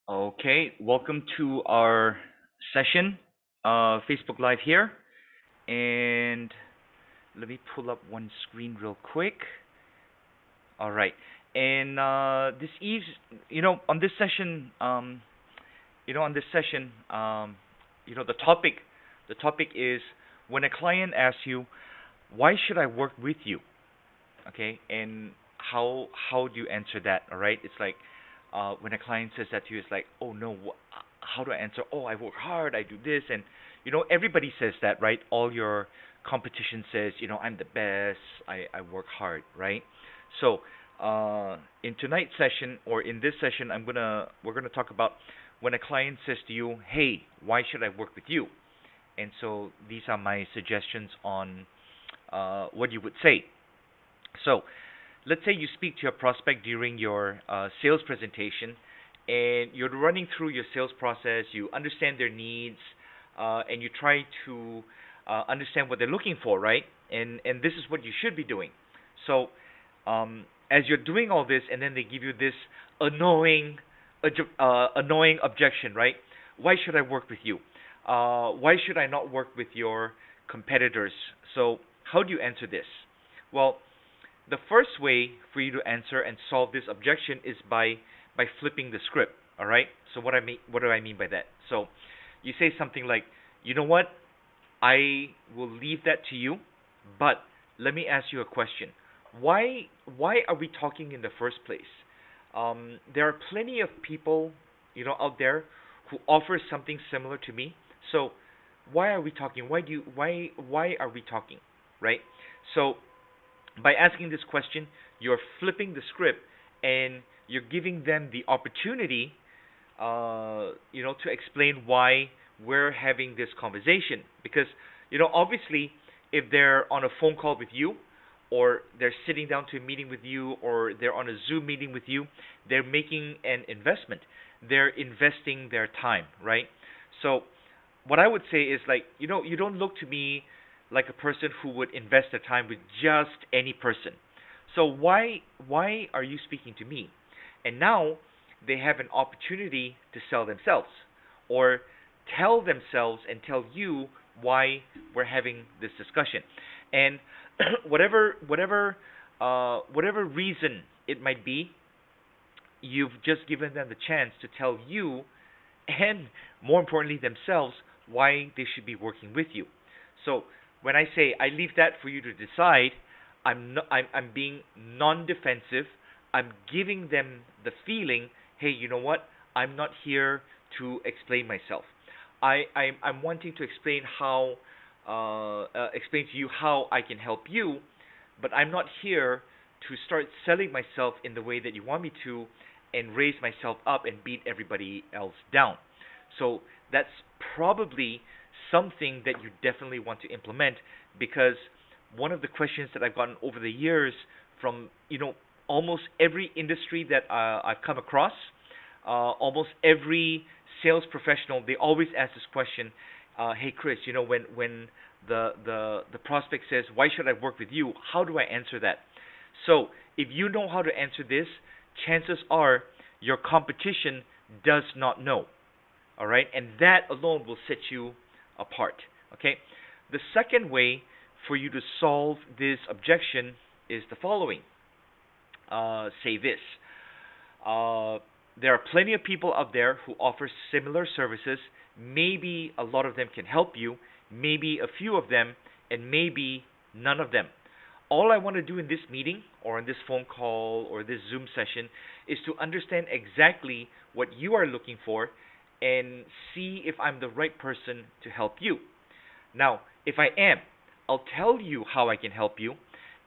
Okay, welcome to our session, Facebook Live here. And let me pull up one screen real quick. All right. And this eve's, on this session, on this session, the topic is when a client asks you, why should I work with you? Okay, and how do you answer that? All right, it's like when a client says that to you, it's like, oh no, how do I answer? Oh, I work hard, I do this, and everybody says that, right? All your competition says, I'm the best, I work hard, right? So in tonight's session, or in this session, we're gonna talk about when a client says to you, hey, why should I work with you? And so these are my suggestions on what you would say. So let's say you speak to a prospect during your sales presentation, and you're running through your sales process, you understand their needs, and you try to understand what they're looking for, right? And this is what you should be doing. So as you're doing all this, and then they give you this annoying, annoying objection, right? Why should I work with you? Why should I not work with your competitors? So how do you answer this? Well, the first way for you to answer and solve this objection is by flipping the script. All right. So what do I mean by that? So you say something like, you know what? I will leave that to you, but let me ask you a question. Why are we talking in the first place? There are plenty of people, out there who offer something similar to me. So why are we talking? Why are we talking? Right? So by asking this question, you're flipping the script and you're giving them the opportunity, to explain why we're having this conversation. Because, obviously, if they're on a phone call with you, or they're sitting down to a meeting with you, or they're on a Zoom meeting with you, they're making an investment. They're investing their time, right? So what I would say is like, you don't look to me like a person who would invest their time with just any person. So why are you speaking to me? And now they have an opportunity to sell themselves, or tell themselves and tell you why we're having this discussion. And whatever reason it might be, you've just given them the chance to tell you, and more importantly themselves, why they should be working with you. So when I say I leave that for you to decide, I'm being non-defensive. I'm giving them the feeling, hey, you know what? I'm not here to explain myself. I'm wanting to explain to you how I can help you, but I'm not here to start selling myself in the way that you want me to, and raise myself up and beat everybody else down. So that's probably something that you definitely want to implement, because one of the questions that I've gotten over the years from almost every industry that I've come across, almost every sales professional, they always ask this question. Hey Chris, when the prospect says, why should I work with you? How do I answer that? So if you know how to answer this, chances are your competition does not know. All right, and that alone will set you apart. Okay, the second way for you to solve this objection is the following. Say this. There are plenty of people out there who offer similar services. Maybe a lot of them can help you, maybe a few of them, and maybe none of them. All I want to do in this meeting, or in this phone call, or this Zoom session, is to understand exactly what you are looking for and see if I'm the right person to help you. Now, if I am, I'll tell you how I can help you,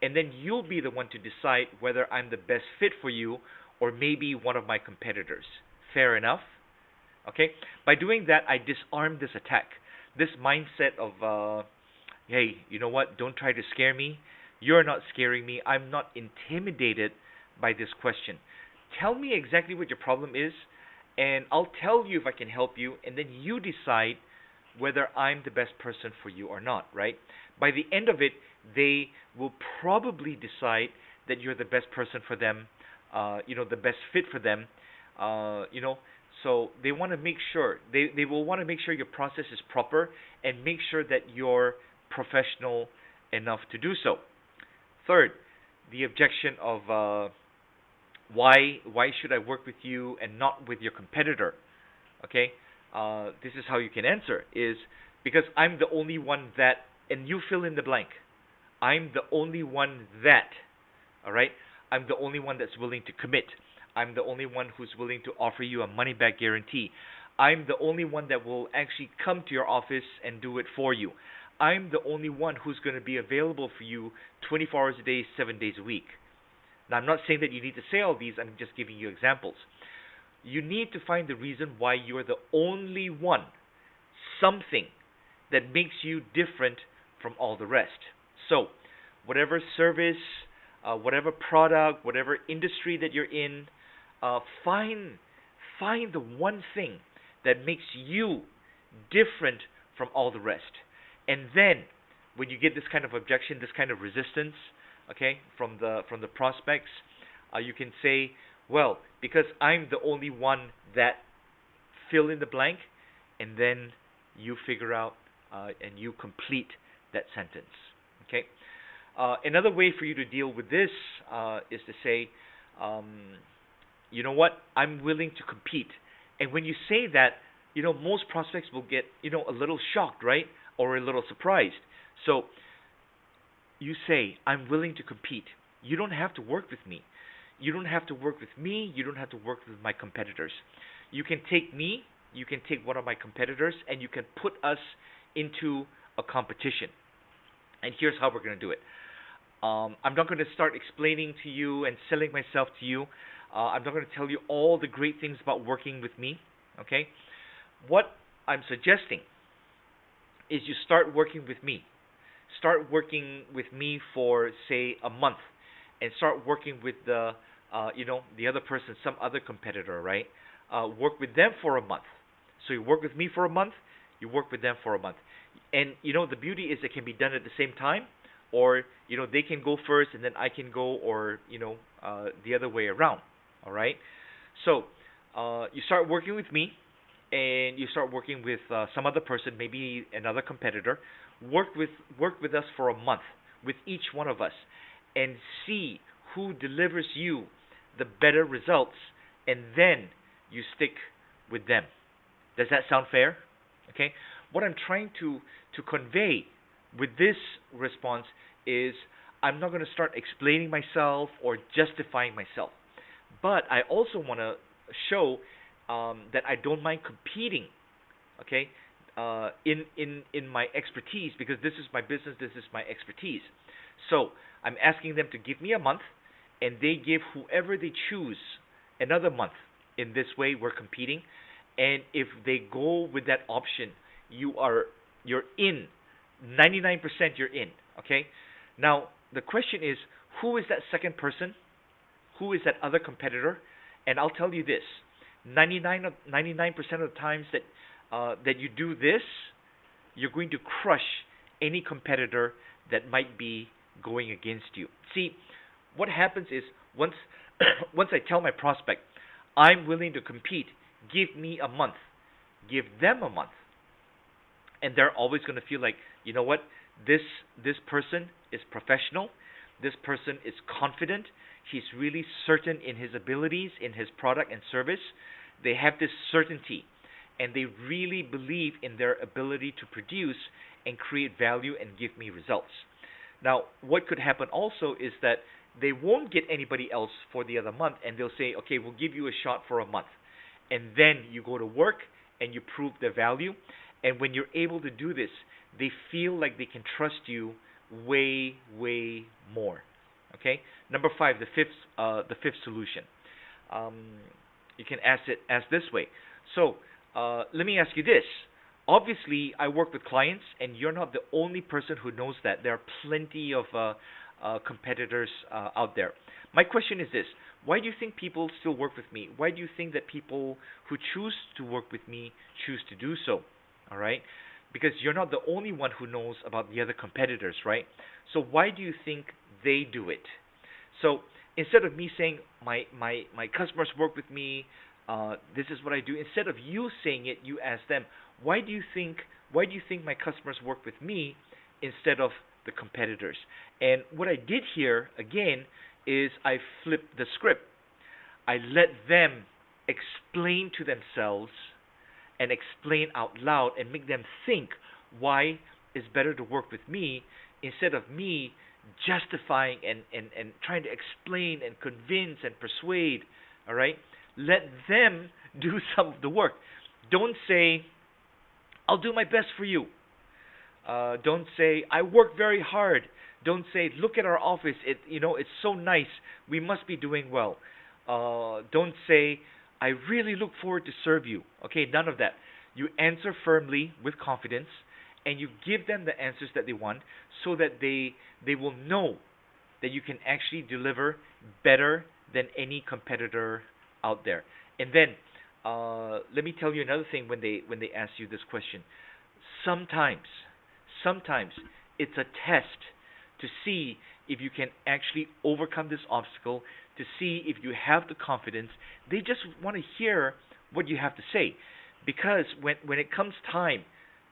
and then you'll be the one to decide whether I'm the best fit for you, or maybe one of my competitors. Fair enough? Okay? By doing that, I disarm this attack. This mindset of, hey, you know what? Don't try to scare me. You're not scaring me. I'm not intimidated by this question. Tell me exactly what your problem is, and I'll tell you if I can help you, and then you decide whether I'm the best person for you or not, right? By the end of it, they will probably decide that you're the best person for them, the best fit for them, So they want to make sure they will want to make sure your process is proper and make sure that you're professional enough to do so. Third, the objection of why should I work with you and not with your competitor? Okay, this is how you can answer is because I'm the only one that, and you fill in the blank. I'm the only one that, all right? I'm the only one that's willing to commit. I'm the only one who's willing to offer you a money back guarantee. I'm the only one that will actually come to your office and do it for you. I'm the only one who's going to be available for you 24 hours a day, 7 days a week. Now, I'm not saying that you need to say all these, I'm just giving you examples. You need to find the reason why you're the only one, something that makes you different from all the rest. So, whatever service, whatever product, whatever industry that you're in, find the one thing that makes you different from all the rest. And then, when you get this kind of objection, this kind of resistance, okay, from the prospects, you can say, well, because I'm the only one that fill in the blank, and then you figure out and you complete that sentence. Okay. Another way for you to deal with this is to say, you know what, I'm willing to compete. And when you say that, most prospects will get, a little shocked, right? Or a little surprised. So you say, I'm willing to compete. You don't have to work with me. You don't have to work with me. You don't have to work with my competitors. You can take me, you can take one of my competitors, and you can put us into a competition. And here's how we're going to do it. I'm not going to start explaining to you and selling myself to you. I'm not going to tell you all the great things about working with me. Okay? What I'm suggesting is you start working with me. Start working with me for, say, a month, and start working with the other person, some other competitor, right? Work with them for a month. So you work with me for a month, you work with them for a month. And, the beauty is it can be done at the same time, or, they can go first and then I can go, or, the other way around, all right? So you start working with me, and you start working with some other person, maybe another competitor. Work with us for a month, with each one of us, and see who delivers you the better results, and then you stick with them. Does that sound fair? Okay. What I'm trying to convey with this response is I'm not going to start explaining myself or justifying myself, but I also want to show that I don't mind competing. Okay. In my expertise, because this is my business, this is my expertise. So I'm asking them to give me a month, and they give whoever they choose another month. In this way, we're competing, and if they go with that option, you're in. 99% you're in. Okay. Now the question is, who is that second person? Who is that other competitor? And I'll tell you this: 99% of the times that you do this, you're going to crush any competitor that might be going against you. See, what happens is once once I tell my prospect, I'm willing to compete, give me a month, give them a month, and they're always going to feel like, you know what, this person is professional, this person is confident, he's really certain in his abilities, in his product and service. They have this certainty, and they really believe in their ability to produce and create value and give me results. Now, what could happen also is that they won't get anybody else for the other month, and they'll say, okay, we'll give you a shot for a month. And then you go to work and you prove their value. And when you're able to do this, they feel like they can trust you way, way more. Okay? Number 5, the fifth solution. You can ask this way. So, let me ask you this. Obviously, I work with clients, and you're not the only person who knows that. There are plenty of competitors out there. My question is this: why do you think people still work with me? Why do you think that people who choose to work with me choose to do so? All right? Because you're not the only one who knows about the other competitors, right? So why do you think they do it? So instead of me saying my customers work with me, This is what I do. Instead of you saying it, you ask them, why do you think why do you think my customers work with me instead of the competitors? And what I did here again is I flipped the script. I let them explain to themselves and explain out loud and make them think why it's better to work with me instead of me justifying and trying to explain and convince and persuade. All right? Let them do some of the work. Don't say, I'll do my best for you. Don't say, I work very hard. Don't say, look at our office. It's so nice. We must be doing well. Don't say, I really look forward to serve you. Okay, none of that. You answer firmly with confidence, and you give them the answers that they want, so that they will know that you can actually deliver better than any competitor out there. And then, let me tell you another thing when they ask you this question. Sometimes, sometimes it's a test to see if you can actually overcome this obstacle, to see if you have the confidence. They just want to hear what you have to say, because when it comes time,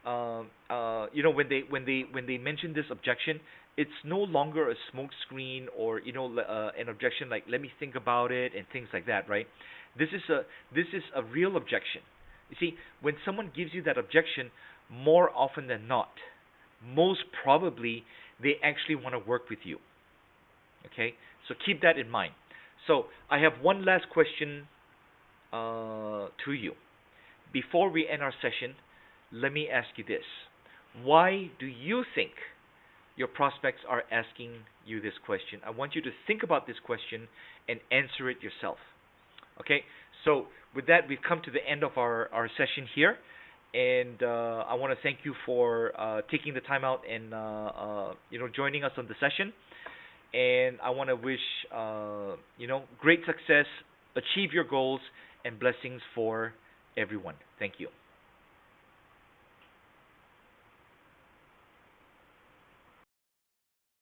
when they mention this objection, it's no longer a smoke screen, or an objection like, let me think about it and things like that, right? This is a real objection. You see, when someone gives you that objection, more often than not, most probably they actually want to work with you. Okay, so keep that in mind. So I have one last question to you. Before we end our session, let me ask you this. Why do you think your prospects are asking you this question? I want you to think about this question and answer it yourself. Okay, so with that, we've come to the end of our session here. And I want to thank you for taking the time out and joining us on the session. And I want to wish great success, achieve your goals, and blessings for everyone. Thank you.